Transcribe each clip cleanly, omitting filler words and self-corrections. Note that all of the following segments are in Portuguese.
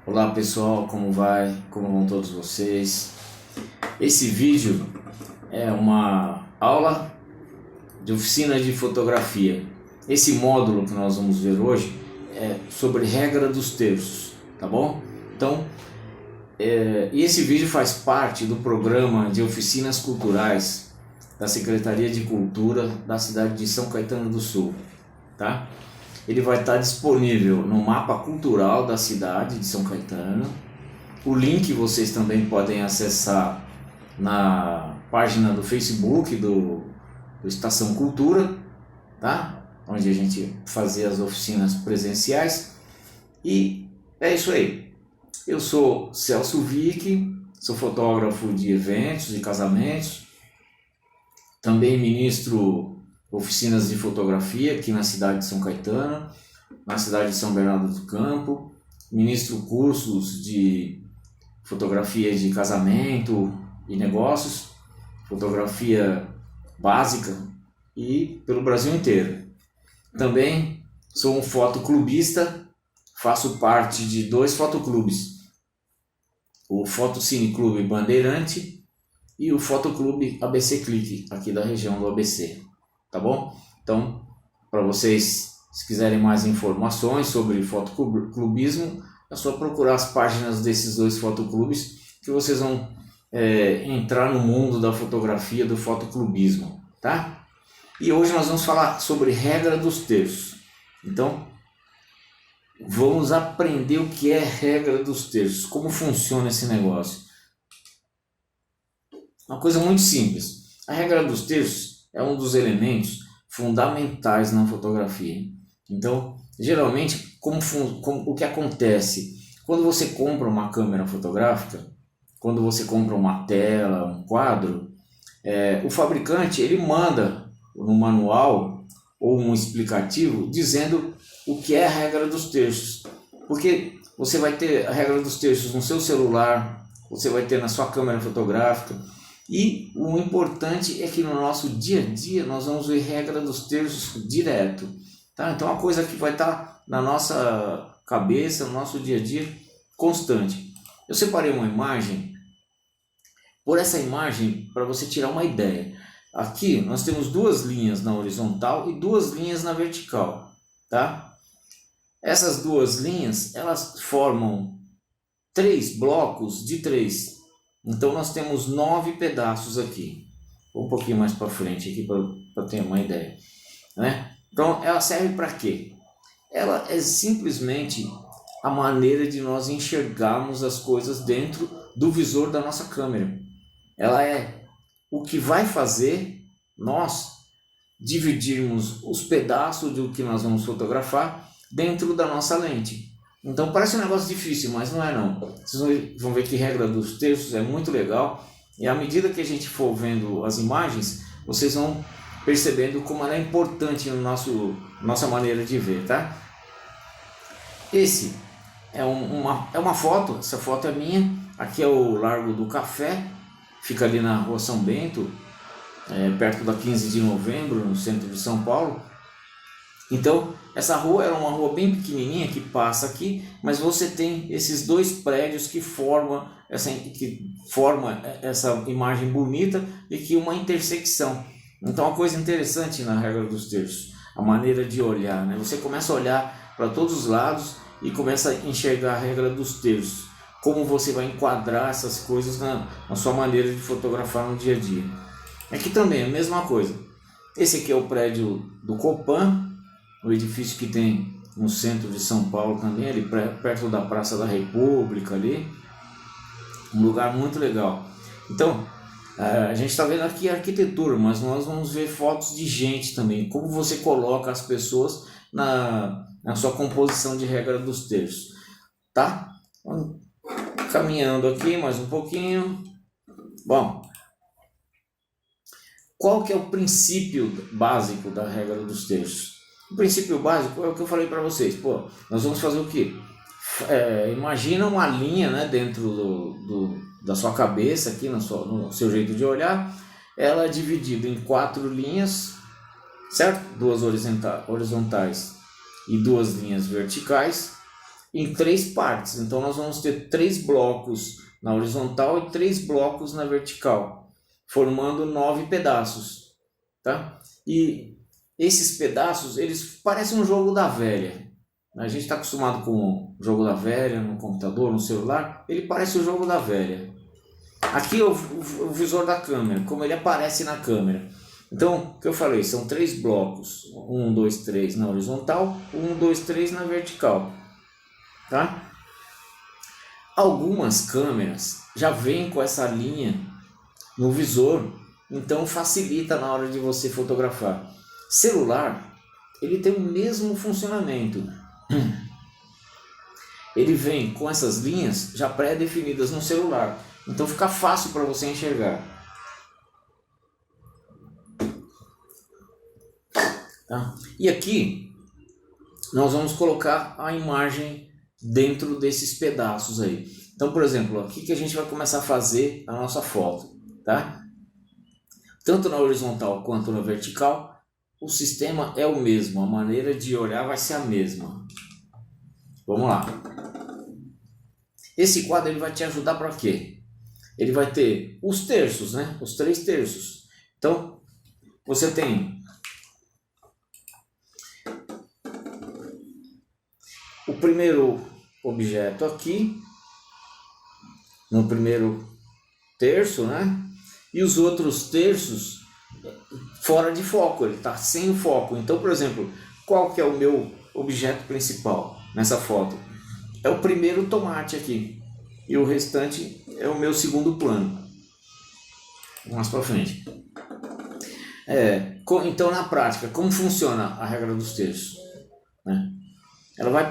Olá pessoal, como vai? Como vão todos vocês? Esse vídeo é uma aula de oficina de fotografia. Esse módulo que nós vamos ver hoje é sobre regra dos terços, tá bom? Então, e esse vídeo faz parte do programa de oficinas culturais da Secretaria de Cultura da cidade de São Caetano do Sul, tá? Ele vai estar disponível no mapa cultural da cidade de São Caetano. O link vocês também podem acessar na página do Facebook do Estação Cultura, tá? Onde a gente fazia as oficinas presenciais. E é isso aí. Eu sou Celso Vick, sou fotógrafo de eventos e casamentos. Também ministro oficinas de fotografia aqui na cidade de São Caetano, na cidade de São Bernardo do Campo. Ministro cursos de fotografia de casamento e negócios, fotografia básica e pelo Brasil inteiro. Também sou um fotoclubista, faço parte de 2 fotoclubes, o Fotocine Clube Bandeirante e o Fotoclube ABC Clique, aqui da região do ABC, tá bom? Então, para vocês, se quiserem mais informações sobre fotoclubismo, é só procurar as páginas desses 2 fotoclubes que vocês vão entrar no mundo da fotografia, do fotoclubismo, tá? E hoje nós vamos falar sobre regra dos terços. Então, vamos aprender o que é regra dos terços, como funciona esse negócio. Uma coisa muito simples. A regra dos terços é um dos elementos fundamentais na fotografia. Então, geralmente, o que acontece? Quando você compra uma câmera fotográfica, quando você compra uma tela, um quadro, o fabricante ele manda no manual ou um explicativo dizendo o que é a regra dos terços. Porque você vai ter a regra dos terços no seu celular, você vai ter na sua câmera fotográfica. E o importante é que no nosso dia a dia nós vamos ver regra dos terços direto, tá? Então é uma coisa que vai estar na nossa cabeça, no nosso dia a dia constante. Eu separei uma imagem, por essa imagem, para você tirar uma ideia. Aqui nós temos 2 linhas na horizontal e 2 linhas na vertical, tá? Essas 2 linhas, elas formam 3 blocos de 3. Então nós temos 9 pedaços aqui. Vou um pouquinho mais para frente aqui para ter uma ideia, né? Então ela serve para quê? Ela é simplesmente a maneira de nós enxergarmos as coisas dentro do visor da nossa câmera. Ela é o que vai fazer nós dividirmos os pedaços do que nós vamos fotografar dentro da nossa lente. Então parece um negócio difícil, mas não é não. Vocês vão ver que regra dos terços é muito legal. E à medida que a gente for vendo as imagens, vocês vão percebendo como ela é importante no nossa maneira de ver, tá? Esse é uma foto, essa foto é minha. Aqui é o Largo do Café, fica ali na Rua São Bento, perto da 15 de novembro, no centro de São Paulo. Então, essa rua era uma rua bem pequenininha que passa aqui, mas você tem esses 2 prédios que formam essa imagem bonita e que uma intersecção. Então, uma coisa interessante na regra dos terços, a maneira de olhar, né? Você começa a olhar para todos os lados e começa a enxergar a regra dos terços, como você vai enquadrar essas coisas na sua maneira de fotografar no dia a dia. Aqui também é a mesma coisa. Esse aqui é o prédio do Copan, o edifício que tem no centro de São Paulo também, ali perto da Praça da República, ali, um lugar muito legal. Então, a gente está vendo aqui a arquitetura, mas nós vamos ver fotos de gente também, como você coloca as pessoas na sua composição de regra dos terços, tá? Então, caminhando aqui mais um pouquinho. Bom, qual que é o princípio básico da regra dos terços? O princípio básico é o que eu falei para vocês. Nós vamos fazer o quê? Imagina uma linha, né, dentro da sua cabeça, aqui no seu jeito de olhar. Ela é dividida em 4 linhas, certo? 2 horizontais e 2 linhas verticais. em 3 partes. Então nós vamos ter 3 blocos na horizontal e 3 blocos na vertical, formando 9 pedaços, tá? E esses pedaços, eles parecem um jogo da velha. A gente está acostumado com o jogo da velha no computador, no celular, ele parece o jogo da velha. Aqui é o visor da câmera, como ele aparece na câmera. Então, o que eu falei, são 3 blocos, 1, 2, 3 na horizontal, 1, 2, 3 na vertical, tá? Algumas câmeras já vêm com essa linha no visor, então facilita na hora de você fotografar. Celular, ele tem o mesmo funcionamento. Ele vem com essas linhas já pré-definidas no celular, então fica fácil para você enxergar. Tá? E aqui nós vamos colocar a imagem dentro desses pedaços aí. Então, por exemplo, aqui que a gente vai começar a fazer a nossa foto, tá? Tanto na horizontal quanto na vertical, o sistema é o mesmo, a maneira de olhar vai ser a mesma. Vamos lá. Esse quadro ele vai te ajudar para quê? Ele vai ter os terços, né? Os 3 terços. Então, você tem o primeiro objeto aqui, no primeiro terço, né? E os outros terços fora de foco, ele está sem o foco. Então, por exemplo, qual que é o meu objeto principal nessa foto? É o primeiro tomate aqui, e o restante é o meu segundo plano. Mais para frente. Então, na prática, como funciona a regra dos terços, né? Ela vai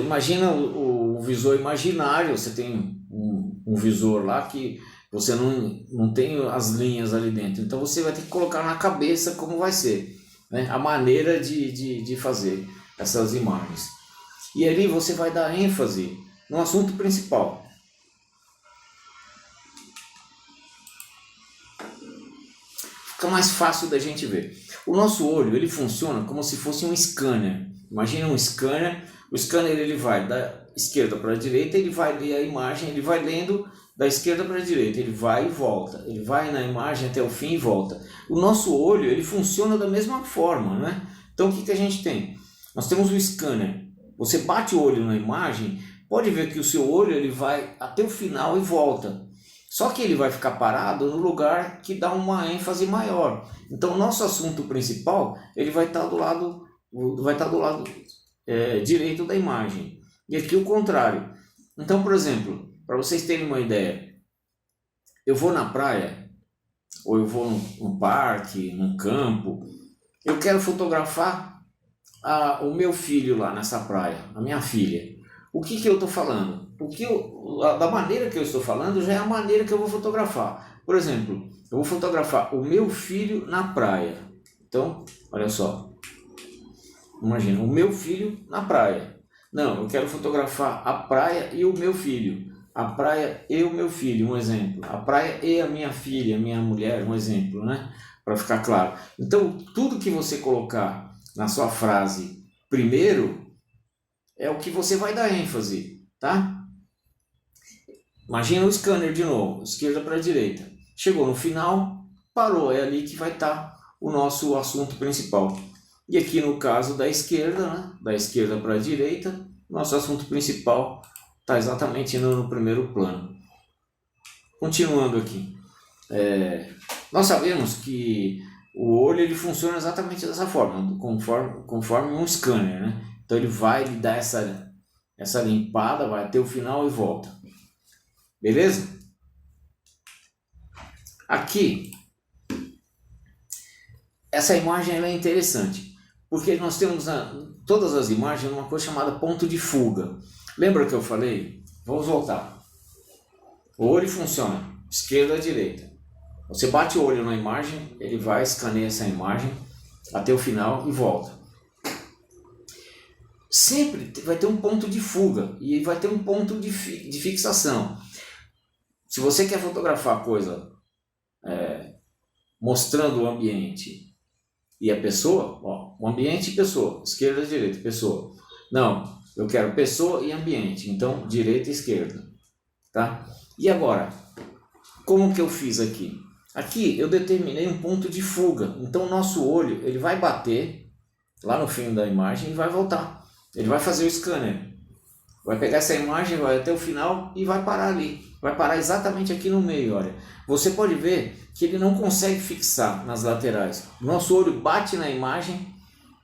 imagina o visor imaginário. Você tem um visor lá que você não tem as linhas ali dentro, então você vai ter que colocar na cabeça como vai ser, né? A maneira de fazer essas imagens, e ali você vai dar ênfase no assunto principal. Fica mais fácil da gente ver. O nosso olho ele funciona como se fosse um scanner. Imagina um scanner. O scanner ele vai da esquerda para a direita, ele vai ler a imagem, ele vai lendo da esquerda para a direita, ele vai e volta, ele vai na imagem até o fim e volta. O nosso olho ele funciona da mesma forma, né? Então o que a gente tem? Nós temos o scanner. Você bate o olho na imagem, pode ver que o seu olho ele vai até o final e volta. Só que ele vai ficar parado no lugar que dá uma ênfase maior. Então o nosso assunto principal ele vai estar do lado direito da imagem. E aqui o contrário. Então, por exemplo, para vocês terem uma ideia, eu vou na praia, ou eu vou num parque, num campo, eu quero fotografar o meu filho lá nessa praia, a minha filha. O que eu estou falando? Da maneira que eu estou falando já é a maneira que eu vou fotografar. Por exemplo, eu vou fotografar o meu filho na praia. Então, olha só. Imagina, o meu filho na praia. Não, eu quero fotografar a praia e o meu filho. A praia e o meu filho, um exemplo. A praia e a minha filha, a minha mulher, um exemplo, né? Para ficar claro. Então, tudo que você colocar na sua frase primeiro é o que você vai dar ênfase, tá? Imagina o scanner de novo, esquerda para direita. Chegou no final, parou, é ali que vai estar o nosso assunto principal. E aqui no caso da esquerda, né? Da esquerda para a direita, nosso assunto principal está exatamente no primeiro plano. Continuando aqui. Nós sabemos que o olho ele funciona exatamente dessa forma, conforme um scanner, né? Então ele vai lhe dar essa limpada, vai até o final e volta. Beleza? Aqui, essa imagem ela é interessante, porque nós temos todas as imagens uma coisa chamada ponto de fuga. Lembra que eu falei? Vamos voltar. O olho funciona esquerda à direita. Você bate o olho na imagem, ele vai escanear essa imagem até o final e volta. Sempre vai ter um ponto de fuga e vai ter um ponto de fixação. Se você quer fotografar a coisa mostrando o ambiente e a pessoa, ó, o ambiente e pessoa, esquerda e direita, pessoa. Não, Eu quero pessoa e ambiente, então direita e esquerda, tá? E agora, como que eu fiz aqui? Aqui eu determinei um ponto de fuga, então o nosso olho ele vai bater lá no fim da imagem e vai voltar. Ele vai fazer o scanner, vai pegar essa imagem, vai até o final e vai parar ali. Vai parar exatamente aqui no meio, olha. Você pode ver que ele não consegue fixar nas laterais. O nosso olho bate na imagem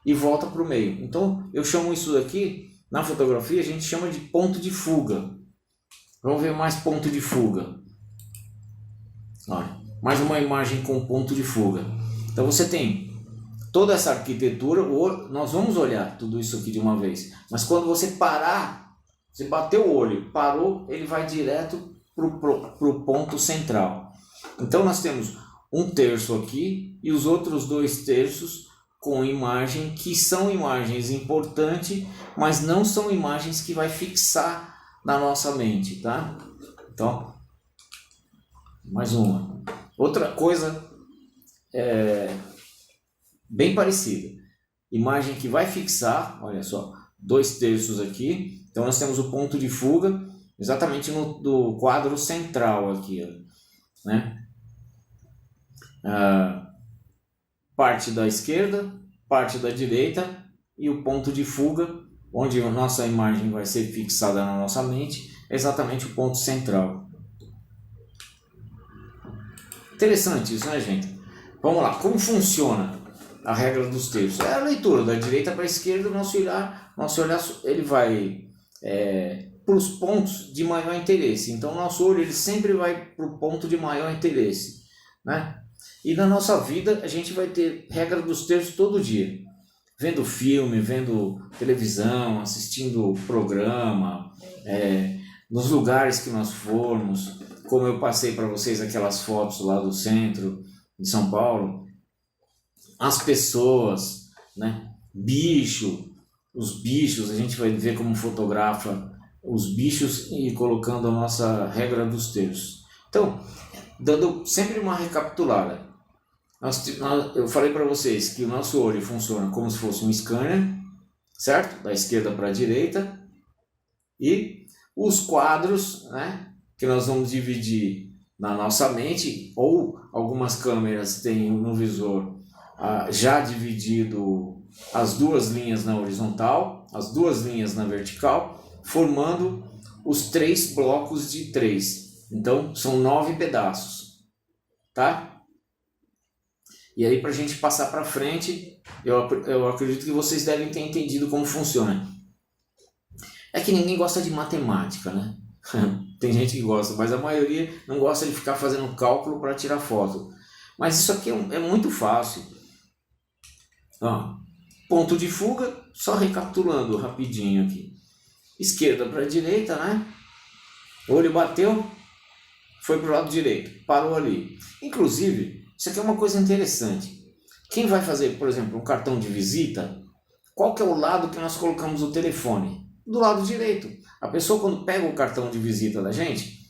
e volta para o meio. Então eu chamo isso daqui, na fotografia a gente chama de ponto de fuga. Vamos ver mais ponto de fuga. Olha, mais uma imagem com ponto de fuga. Então você tem toda essa arquitetura, nós vamos olhar tudo isso aqui de uma vez. Mas quando você parar, você bateu o olho, parou, ele vai direto para o ponto central. Então nós temos um terço aqui e os outros 2/3 com imagem, que são imagens importantes, mas não são imagens que vai fixar na nossa mente, tá? Então, mais uma. Outra coisa bem parecida. Imagem que vai fixar, olha só, 2/3 aqui. Então nós temos o ponto de fuga exatamente do quadro central aqui, né? Parte da esquerda, parte da direita e o ponto de fuga, onde a nossa imagem vai ser fixada na nossa mente, é exatamente o ponto central. Interessante isso, né, gente? Vamos lá, como funciona a regra dos terços? É a leitura da direita para a esquerda, o nosso olhar ele vai para os pontos de maior interesse. Então, o nosso olho ele sempre vai para o ponto de maior interesse, né? E na nossa vida a gente vai ter regra dos terços todo dia, vendo filme, vendo televisão, assistindo programa, nos lugares que nós formos, como eu passei para vocês aquelas fotos lá do centro de São Paulo, as pessoas, né? Os bichos, a gente vai ver como fotografa os bichos e colocando a nossa regra dos terços. Então, dando sempre uma recapitulada, eu falei para vocês que o nosso olho funciona como se fosse um scanner, certo? Da esquerda para a direita, e os quadros, né, que nós vamos dividir na nossa mente, ou algumas câmeras têm no visor já dividido as duas linhas na horizontal, as duas linhas na vertical, formando os 3 blocos de 3. Então são 9 pedaços, tá? E aí, para a gente passar para frente, eu acredito que vocês devem ter entendido como funciona. É que ninguém gosta de matemática, né? Tem gente que gosta, mas a maioria não gosta de ficar fazendo cálculo para tirar foto. Mas isso aqui é muito fácil. Ó, ponto de fuga, só recapitulando rapidinho aqui. Esquerda para direita, né? O olho bateu, foi para o lado direito, parou ali. Inclusive, isso aqui é uma coisa interessante. Quem vai fazer, por exemplo, um cartão de visita, qual que é o lado que nós colocamos o telefone? Do lado direito. A pessoa, quando pega o cartão de visita da gente,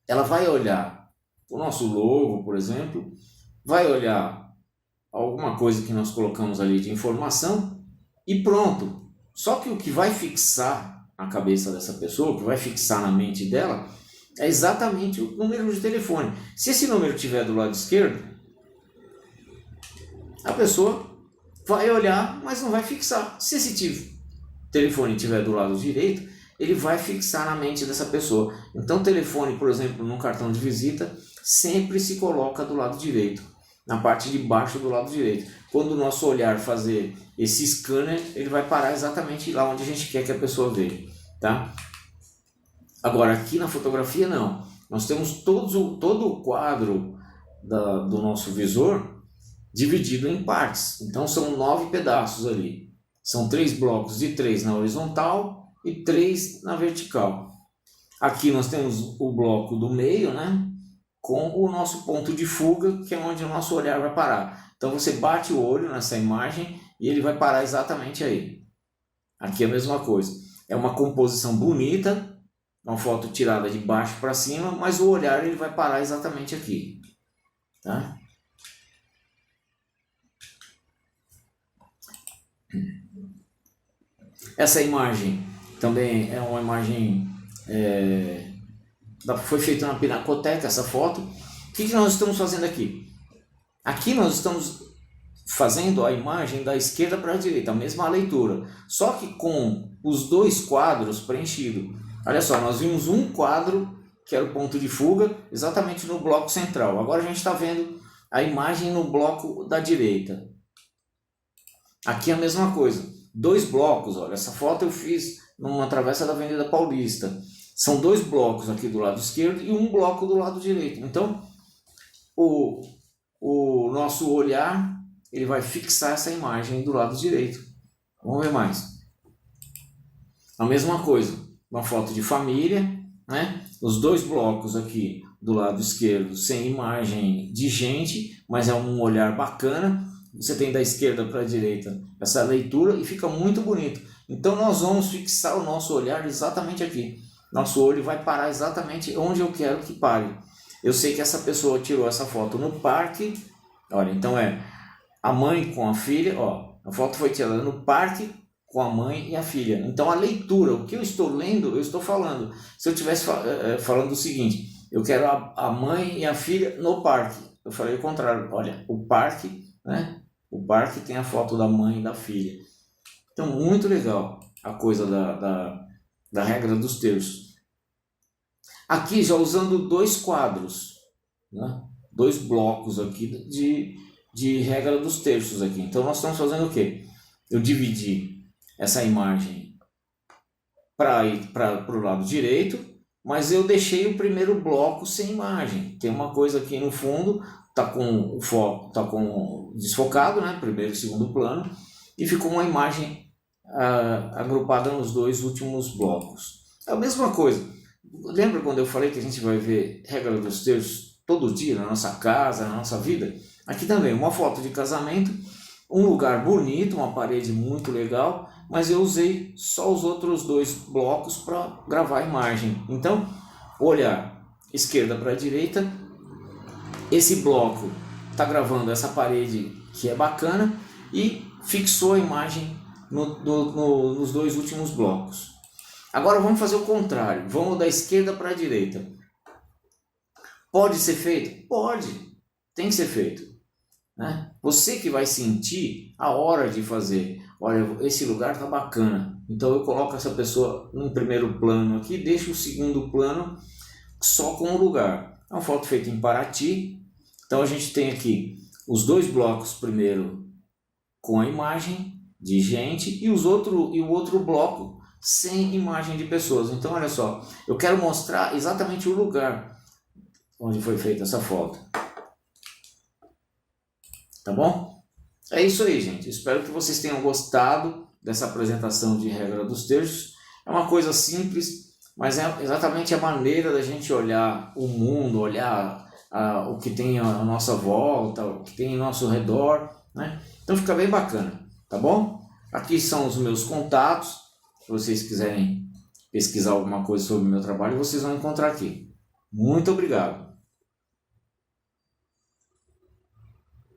ela vai olhar o nosso logo, por exemplo, vai olhar alguma coisa que nós colocamos ali de informação e pronto. Só que o que vai fixar a cabeça dessa pessoa, o que vai fixar na mente dela, é exatamente o número de telefone. Se esse número estiver do lado esquerdo, a pessoa vai olhar, mas não vai fixar. Se esse telefone estiver do lado direito, ele vai fixar na mente dessa pessoa. Então o telefone, por exemplo, num cartão de visita, sempre se coloca do lado direito, na parte de baixo do lado direito. Quando o nosso olhar fazer esse scanner, ele vai parar exatamente lá onde a gente quer que a pessoa veja, tá? Agora, aqui na fotografia não. Nós temos todo o quadro do nosso visor dividido em partes. Então são 9 pedaços ali. São 3 blocos de 3 na horizontal e 3 na vertical. Aqui nós temos o bloco do meio, né? Com o nosso ponto de fuga, que é onde o nosso olhar vai parar. Então você bate o olho nessa imagem e ele vai parar exatamente aí. Aqui é a mesma coisa. É uma composição bonita, uma foto tirada de baixo para cima, mas o olhar ele vai parar exatamente aqui, tá? Essa imagem também é uma imagem, foi feita na Pinacoteca, essa foto. O que nós estamos fazendo aqui? Aqui nós estamos fazendo a imagem da esquerda para a direita, a mesma leitura, só que com os dois quadros preenchidos. Olha só, nós vimos um quadro, que era o ponto de fuga, exatamente no bloco central. Agora a gente está vendo a imagem no bloco da direita. Aqui é a mesma coisa, dois blocos, olha, essa foto eu fiz numa travessa da Avenida Paulista. São dois blocos aqui do lado esquerdo e um bloco do lado direito. Então, o nosso olhar, ele vai fixar essa imagem do lado direito. Vamos ver mais. A mesma coisa, uma foto de família, né? Os dois blocos aqui do lado esquerdo sem imagem de gente, mas é um olhar bacana. Você tem da esquerda para a direita essa leitura e fica muito bonito. Então nós vamos fixar o nosso olhar exatamente aqui. Nosso olho vai parar exatamente onde eu quero que pare. Eu sei que essa pessoa tirou essa foto no parque. Olha, então é a mãe com a filha. Ó, a foto foi tirada no parque com a mãe e a filha. Então a leitura, o que eu estou lendo, eu estou falando. Se eu estivesse falando o seguinte, eu quero a mãe e a filha no parque. Eu falei o contrário. Olha, o parque, né? O parque tem a foto da mãe e da filha. Então muito legal a coisa da regra dos terços. Aqui já usando dois quadros, né? Dois blocos aqui de regra dos terços aqui. Então nós estamos fazendo o quê? Eu dividi essa imagem para o lado direito, mas eu deixei o primeiro bloco sem imagem. Tem uma coisa aqui no fundo, tá com o foco, tá com desfocado, né? Primeiro e segundo plano, e ficou uma imagem agrupada nos dois últimos blocos. É a mesma coisa. Lembra quando eu falei que a gente vai ver regra dos terços todo dia na nossa casa, na nossa vida? Aqui também, uma foto de casamento, um lugar bonito, uma parede muito legal, mas eu usei só os outros dois blocos para gravar a imagem. Então, olhar esquerda para a direita, esse bloco está gravando essa parede que é bacana e fixou a imagem nos dois últimos blocos. Agora vamos fazer o contrário, vamos da esquerda para a direita. Pode ser feito? Pode, tem que ser feito, né? Você que vai sentir a hora de fazer. Olha, esse lugar tá bacana, então eu coloco essa pessoa no primeiro plano aqui, deixo o segundo plano só com o lugar. É uma foto feita em Paraty. Então a gente tem aqui os dois blocos primeiro com a imagem de gente e o outro bloco sem imagem de pessoas. Então olha só, eu quero mostrar exatamente o lugar onde foi feita essa foto. Tá bom? É isso aí, gente. Espero que vocês tenham gostado dessa apresentação de regra dos terços. É uma coisa simples, mas é exatamente a maneira da gente olhar o mundo, olhar o que tem à nossa volta, o que tem ao nosso redor, né? Então fica bem bacana, tá bom? Aqui são os meus contatos. Se vocês quiserem pesquisar alguma coisa sobre o meu trabalho, vocês vão encontrar aqui. Muito obrigado!